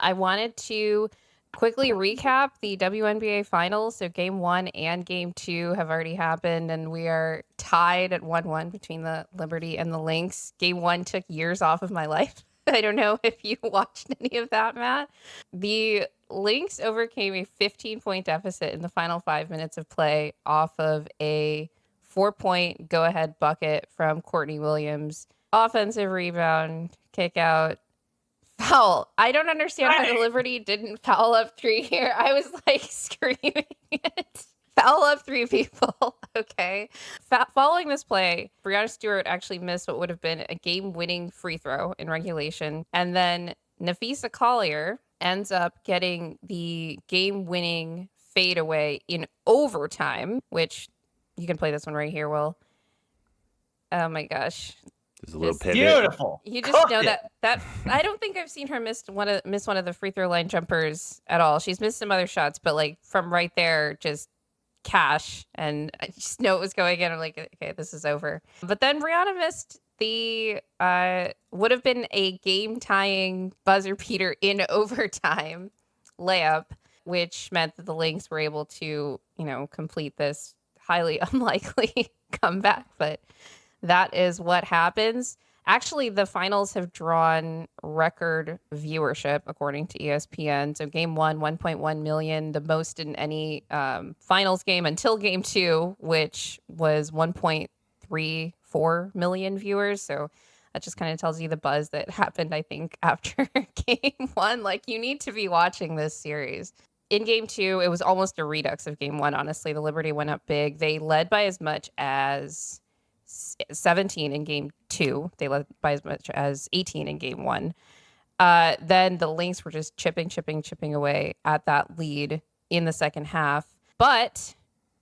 I wanted to quickly recap the WNBA finals. So game 1 and game 2 have already happened, and we are tied at 1-1 between the Liberty and the Lynx. Game 1 took years off of my life. I don't know if you watched any of that, Matt. The Lynx overcame a 15-point deficit in the final 5 minutes of play off of a 4-point go-ahead bucket from Courtney Williams. Offensive rebound, kick out, foul. I don't understand why the Liberty didn't foul up 3 here. I was like screaming it. Foul up 3 people. Okay. Following this play, Breanna Stewart actually missed what would have been a game-winning free throw in regulation. And then Nafisa Collier ends up getting the game-winning fadeaway in overtime, which you can play this one right here, Will. Oh my gosh. There's a little pivot. Beautiful. You just know that I don't think I've seen her miss one of the free throw line jumpers at all. She's missed some other shots, but like from right there, just cash, and I just know it was going in. I'm like, okay, this is over. But then Brianna missed the would have been a game tying buzzer beater in overtime layup, which meant that the Lynx were able to, complete this highly unlikely comeback. But that is what happens. Actually, the finals have drawn record viewership, according to ESPN. So game 1, 1.1 million, the most in any finals game until game 2, which was 1.34 million viewers. So that just kind of tells you the buzz that happened, I think, after game 1. Like, you need to be watching this series. In game 2, it was almost a redux of game 1, honestly. The Liberty went up big. They led by as much as 17 in game 2. They led by as much as 18 in game 1. Then the Lynx were just chipping away at that lead in the second half. But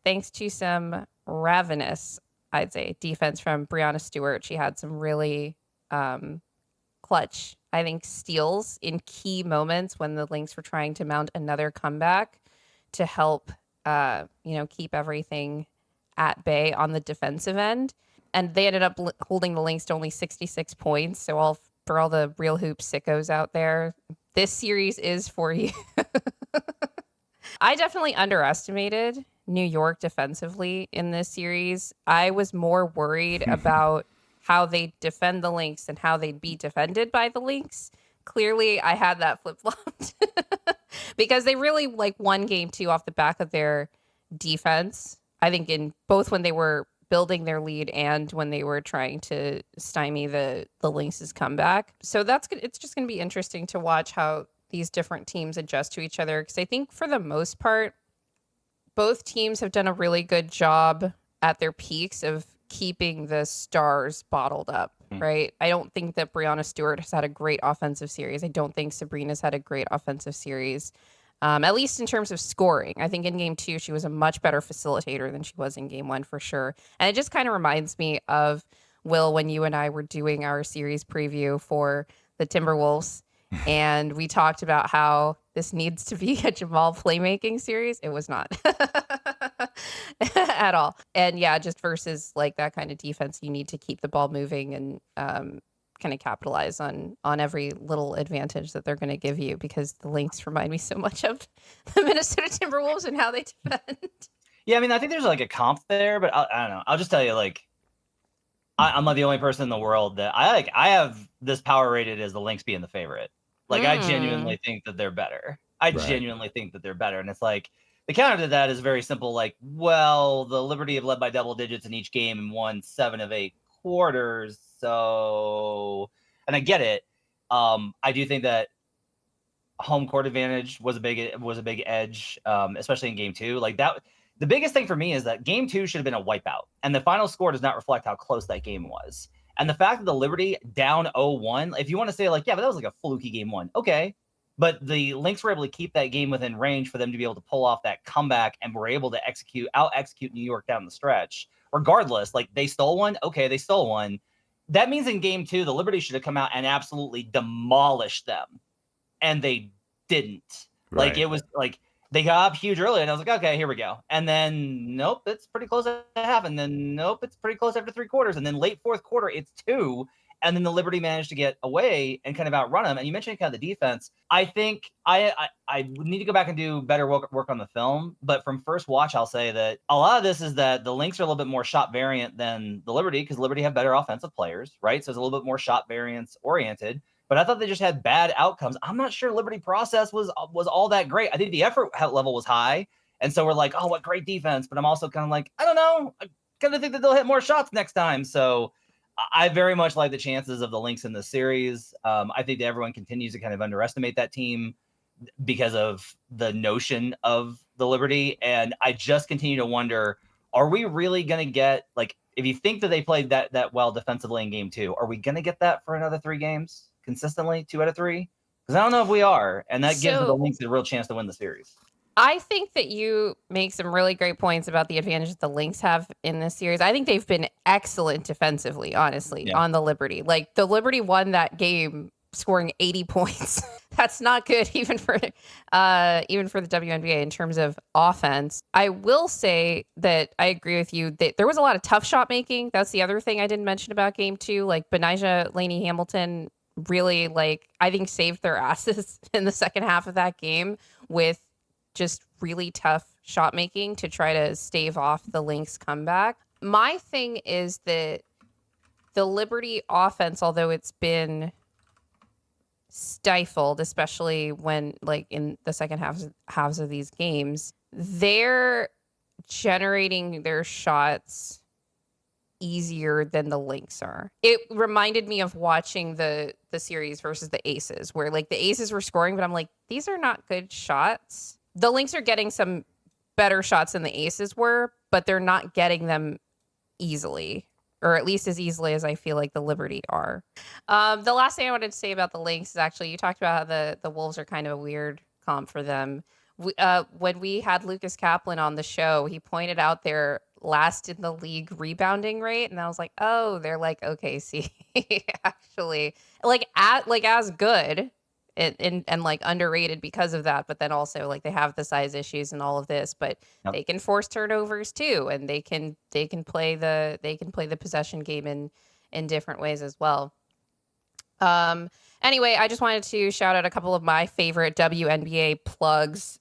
thanks to some ravenous, I'd say, defense from Breanna Stewart, she had some really clutch, I think, steals in key moments when the Lynx were trying to mount another comeback to help, keep everything at bay on the defensive end. And they ended up holding the Lynx to only 66 points. So for all the real hoop sickos out there, this series is for you. I definitely underestimated New York defensively in this series. I was more worried about how they defend the Lynx and how they'd be defended by the Lynx. Clearly, I had that flip-flopped because they really won game 2 off the back of their defense. I think in both when they were building their lead and when they were trying to stymie the Lynx's comeback. So it's just going to be interesting to watch how these different teams adjust to each other, because I think for the most part, both teams have done a really good job at their peaks of keeping the stars bottled up, right? I don't think that Breanna Stewart has had a great offensive series. I don't think Sabrina's had a great offensive series. At least in terms of scoring. I think in game 2, she was a much better facilitator than she was in game 1 for sure. And it just kind of reminds me of, Will, when you and I were doing our series preview for the Timberwolves, and we talked about how this needs to be a Jamal playmaking series. It was not at all. And yeah, just versus that kind of defense, you need to keep the ball moving and kind of capitalize on every little advantage that they're going to give you, because the Lynx remind me so much of the Minnesota Timberwolves and how they defend. Yeah, I mean, I think there's a comp there, but I don't know. I'll just tell you, I'm not the only person in the world that I have this power rated as the Lynx being the favorite. I genuinely think that they're better. Genuinely think that they're better. And it's the counter to that is very simple. Well, the Liberty have led by double digits in each game and won 7 of 8 quarters. So, and I get it. I do think that home court advantage was a big edge, especially in game 2. The biggest thing for me is that game 2 should have been a wipeout, and the final score does not reflect how close that game was. And the fact that the Liberty down 0-1, if you want to say yeah, but that was a fluky game 1, okay. But the Lynx were able to keep that game within range for them to be able to pull off that comeback, and were able to out-execute New York down the stretch. Regardless, they stole one. Okay, they stole one. That means in game 2, the Liberty should have come out and absolutely demolished them. And they didn't. Right. It was they got up huge early, and I was okay, here we go. And then, nope, it's pretty close at half. And then, nope, it's pretty close after 3 quarters. And then late fourth quarter, it's 2. and then the Liberty managed to get away and kind of outrun them. And you mentioned kind of the defense. I think I need to go back and do better work on the film. But from first watch, I'll say that a lot of this is that the Lynx are a little bit more shot variant than the Liberty, because Liberty have better offensive players, right? So it's a little bit more shot variance oriented. But I thought they just had bad outcomes. I'm not sure Liberty process was all that great. I think the effort level was high. And so we're like, oh, what great defense. But I'm also kind of like, I don't know. I kind of think that they'll hit more shots next time. So I very much like the chances of the Lynx in this series. I think that everyone continues to kind of underestimate that team because of the notion of the Liberty. And I just continue to wonder, are we really going to get, like, if you think that they played that well defensively in game 2, are we going to get that for another 3 games consistently, 2 out of 3? Because I don't know if we are. And that gives the Lynx a real chance to win the series. I think that you make some really great points about the advantage that the Lynx have in this series. I think they've been excellent defensively, honestly, on the Liberty. Like, the Liberty won that game scoring 80 points. That's not good even for the WNBA in terms of offense. I will say that I agree with you that there was a lot of tough shot making. That's the other thing I didn't mention about game 2. Like, Benijah Laney Hamilton really, like, I think saved their asses in the second half of that game with just really tough shot making to try to stave off the Lynx comeback. My thing is that the Liberty offense, although it's been stifled, especially when, like, in the second halves of these games, they're generating their shots easier than the Lynx are. It reminded me of watching the series versus the Aces, where, like, the Aces were scoring, but I'm like, these are not good shots. The Lynx are getting some better shots than the Aces were, but they're not getting them easily, or at least as easily as I feel like the Liberty are. The last thing I wanted to say about the Lynx is, actually, you talked about how the Wolves are kind of a weird comp for them. When we had Lucas Kaplan on the show, he pointed out their last in the league rebounding rate, and I was like, oh, they're like OKC, actually, as good. And like underrated because of that, but then also, like, they have the size issues and all of this, but they can force turnovers too, and they can play the possession game in different ways as well. Anyway, I just wanted to shout out a couple of my favorite WNBA plugs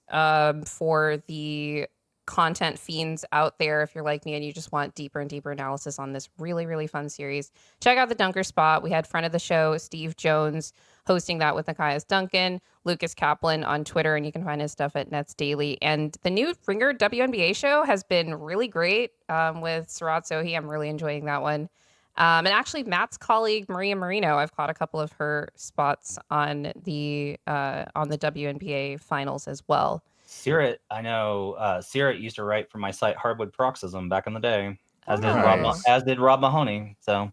for the content fiends out there. If you're like me and you just want deeper and deeper analysis on this really, really fun series, check out the Dunker Spot. We had friend of the show, Steve Jones, hosting that with Nikias Duncan, Lucas Kaplan on Twitter, and you can find his stuff at Nets Daily. And the new Ringer WNBA show has been really great with Sarat Sohi. I'm really enjoying that one. And actually, Matt's colleague Maria Marino, I've caught a couple of her spots on the WNBA finals as well. Sirat, I know. Sirat used to write for my site Hardwood Paroxysm back in the day, as did Rob Mahoney. So.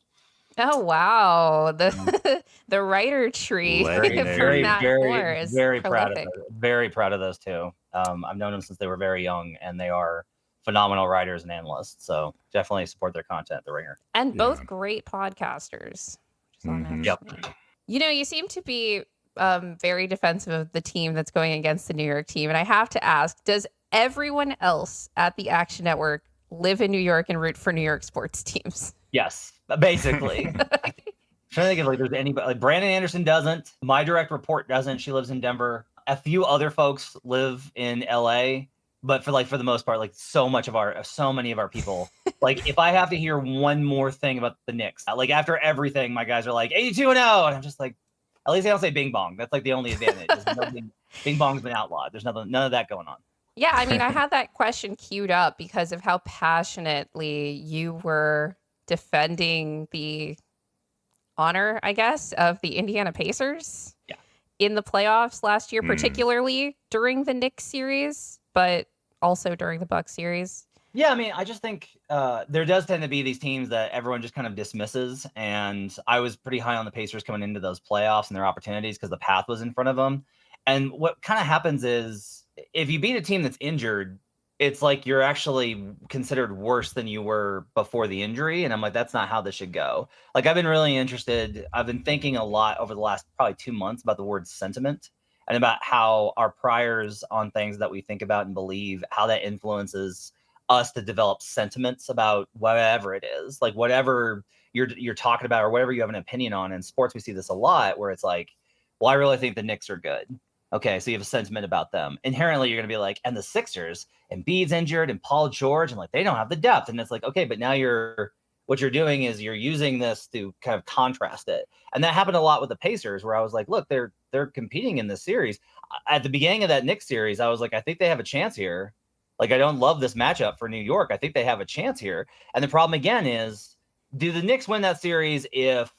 Oh wow, the writer tree for Matt Moore is very prolific. proud of those two. I've known them since they were very young, and they are phenomenal writers and analysts. So definitely support their content at The Ringer. And both great podcasters. Yep. You know, you seem to be very defensive of the team that's going against the New York team, and I have to ask: does everyone else at the Action Network live in New York and root for New York sports teams? Yes, basically. I'm trying to think if, like, there's anybody. Like, Brandon Anderson doesn't. My direct report doesn't. She lives in Denver. A few other folks live in LA, but for the most part, like, so many of our people. Like, if I have to hear one more thing about the Knicks, like, after everything, my guys are like 82-0, and I'm just like, at least they don't say Bing Bong. That's like the only advantage. Bing Bong's been outlawed. There's none of that going on. Yeah, I mean, I had that question queued up because of how passionately you were defending the honor, I guess, of the Indiana Pacers in the playoffs last year, particularly during the Knicks series, but also during the Bucks series. Yeah, I mean, I just think there does tend to be these teams that everyone just kind of dismisses, and I was pretty high on the Pacers coming into those playoffs and their opportunities because the path was in front of them. And what kind of happens is, if you beat a team that's injured, it's like you're actually considered worse than you were before the injury. And I'm like, that's not how this should go. Like, I've been really interested. I've been thinking a lot over the last probably 2 months about the word sentiment and about how our priors on things that we think about and believe, how that influences us to develop sentiments about whatever it is, like whatever you're talking about or whatever you have an opinion on. In sports, we see this a lot where it's like, well, I really think the Knicks are good. Okay, so you have a sentiment about them. Inherently, you're going to be like, and the Sixers, and Embiid's injured, and Paul George, and like they don't have the depth. And it's like, okay, but now what you're doing is you're using this to kind of contrast it. And that happened a lot with the Pacers, where I was like, look, they're competing in this series. At the beginning of that Knicks series, I was like, I think they have a chance here. Like, I don't love this matchup for New York. I think they have a chance here. And the problem again is, do the Knicks win that series if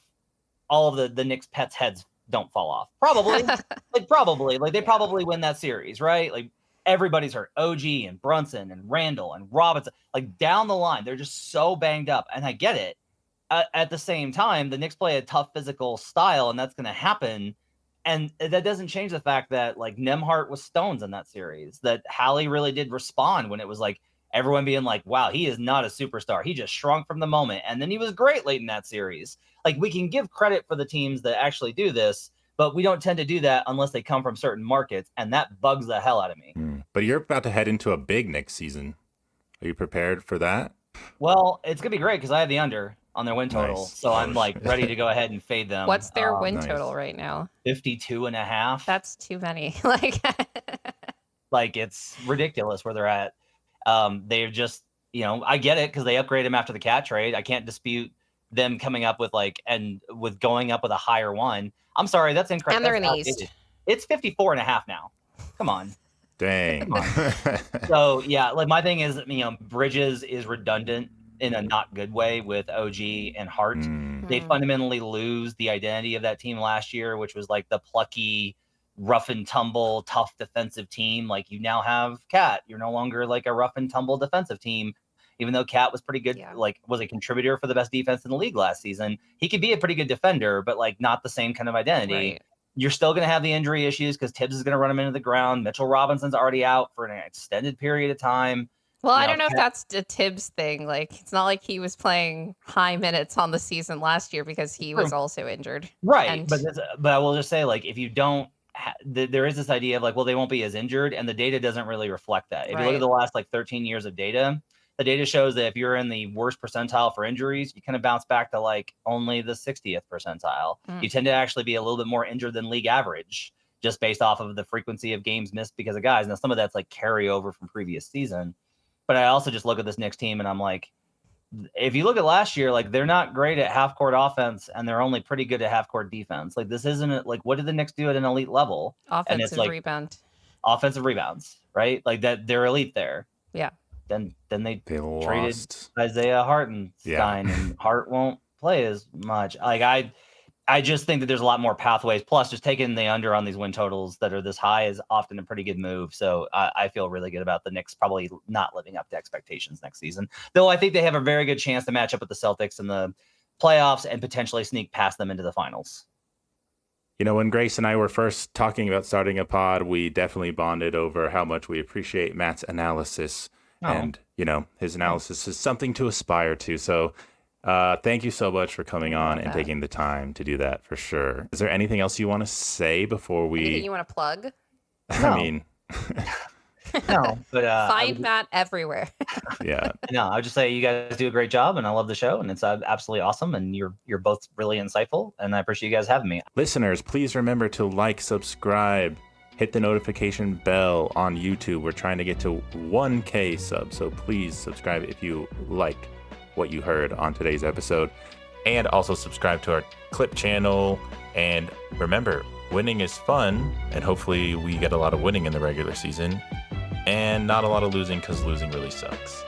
all of the Knicks pets' heads don't fall off? Probably. Probably. Like, they probably win that series, right? Like, everybody's hurt. OG and Brunson and Randall and Robinson. Like, down the line, they're just so banged up. And I get it. At the same time, the Knicks play a tough physical style, and that's going to happen. And that doesn't change the fact that, like, Nembhard was stones in that series, that Hallie really did respond when it was like everyone being like, wow, he is not a superstar. He just shrunk from the moment. And then he was great late in that series. Like, we can give credit for the teams that actually do this, but we don't tend to do that unless they come from certain markets. And that bugs the hell out of me. But you're about to head into a big Knicks season. Are you prepared for that? Well, it's going to be great because I have the under on their win total. Nice. So I'm like ready to go ahead and fade them. What's their win nice. total right now? 52.5. That's too many. Like, it's ridiculous where they're at. They've just, I get it because they upgraded him after the Cat trade. I can't dispute them coming up with with going up with a higher one. I'm sorry, that's incorrect. And they're in the East. It's 54.5 now. Come on. Dang. Come on. So yeah, like, my thing is, Bridges is redundant in a not good way with OG and Hart. They fundamentally lose the identity of that team last year, which was like the plucky, rough and tumble, tough defensive team. Like, you now have Cat. You're no longer like a rough and tumble defensive team, even though Cat was pretty good, was a contributor for the best defense in the league last season. He could be a pretty good defender, but like not the same kind of identity. Right. You're still going to have the injury issues because Tibbs is going to run him into the ground. Mitchell Robinson's already out for an extended period of time. Well, I don't know if that's a Tibbs thing. Like, it's not like he was playing high minutes on the season last year because he was also injured. Right. But I will just say, like, if you don't, there is this idea of like, well, they won't be as injured, and the data doesn't really reflect that. If you look at the last 13 years of data, the data shows that if you're in the worst percentile for injuries, you kind of bounce back to like only the 60th percentile. You tend to actually be a little bit more injured than league average, just based off of the frequency of games missed because of guys. Now, some of that's like carryover from previous season. But I also just look at this Knicks team and I'm like, if you look at last year, like, they're not great at half court offense and they're only pretty good at half court defense. Like, this isn't like, what did the Knicks do at an elite level? Offensive rebound. Offensive rebounds, right? Like, that they're elite there. Yeah. Then they traded lost Isaiah Hartenstein, and Hart won't play as much. Like, I just think that there's a lot more pathways. Plus, just taking the under on these win totals that are this high is often a pretty good move. So I feel really good about the Knicks probably not living up to expectations next season. Though I think they have a very good chance to match up with the Celtics in the playoffs and potentially sneak past them into the finals. When Grace and I were first talking about starting a pod, we definitely bonded over how much we appreciate Matt's analysis. And, his analysis is something to aspire to. So thank you so much for coming on and taking the time to do that, for sure. Is there anything else you want to say before we... Anything you want to plug? I mean... No, but... Find Matt everywhere. Yeah. No, I would just say you guys do a great job, and I love the show, and it's absolutely awesome, and you're both really insightful, and I appreciate you guys having me. Listeners, please remember to like, subscribe, hit the notification bell on YouTube. We're trying to get to 1K subs, so please subscribe if you like what you heard on today's episode. And also subscribe to our clip channel. And remember, winning is fun, and hopefully we get a lot of winning in the regular season and not a lot of losing, because losing really sucks.